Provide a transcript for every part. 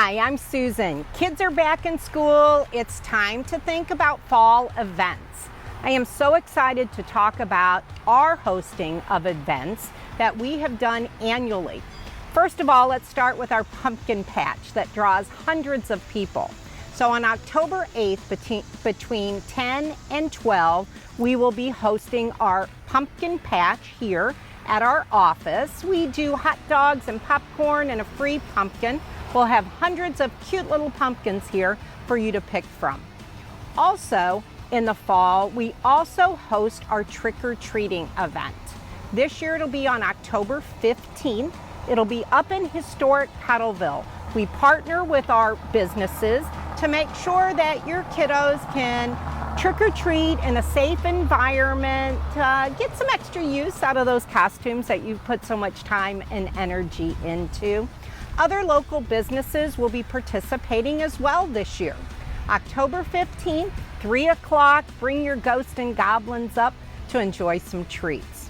Hi, I'm Susan. Kids are back in school. It's time to think about fall events. I am so excited to talk about our hosting of events that we have done annually. First of all, let's start with our pumpkin patch that draws hundreds of people. So on October 8th, between 10 and 12, we will be hosting our pumpkin patch here at our office. We do hot dogs and popcorn and a free pumpkin. We'll have hundreds of cute little pumpkins here for you to pick from. Also, in the fall, we also host our trick-or-treating event. This year it'll be on October 15th. It'll be up in Historic Cottleville. We partner with our businesses to make sure that your kiddos can trick-or-treat in a safe environment, get some extra use out of those costumes that you've put so much time and energy into. Other local businesses will be participating as well this year. October 15th, 3 o'clock, bring your ghosts and goblins up to enjoy some treats.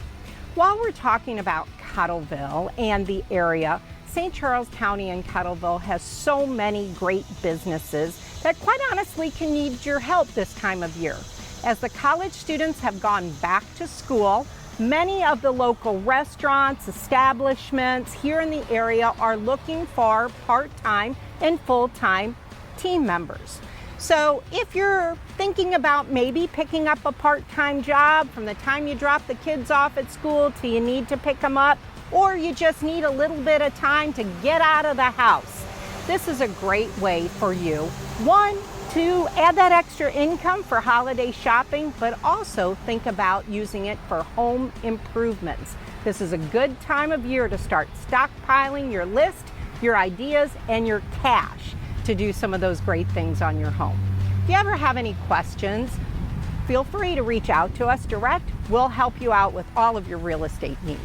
While we're talking about Cottleville and the area, St. Charles County and Cottleville has so many great businesses that quite honestly can need your help this time of year. As the college students have gone back to school, many of the local restaurants, establishments here in the area are looking for part-time and full-time team members. So if you're thinking about maybe picking up a part-time job from the time you drop the kids off at school till you need to pick them up, or you just need a little bit of time to get out of the house, this is a great way for you. One, to add that extra income for holiday shopping, but also think about using it for home improvements. This is a good time of year to start stockpiling your list, your ideas, and your cash to do some of those great things on your home. If you ever have any questions, feel free to reach out to us direct. We'll help you out with all of your real estate needs.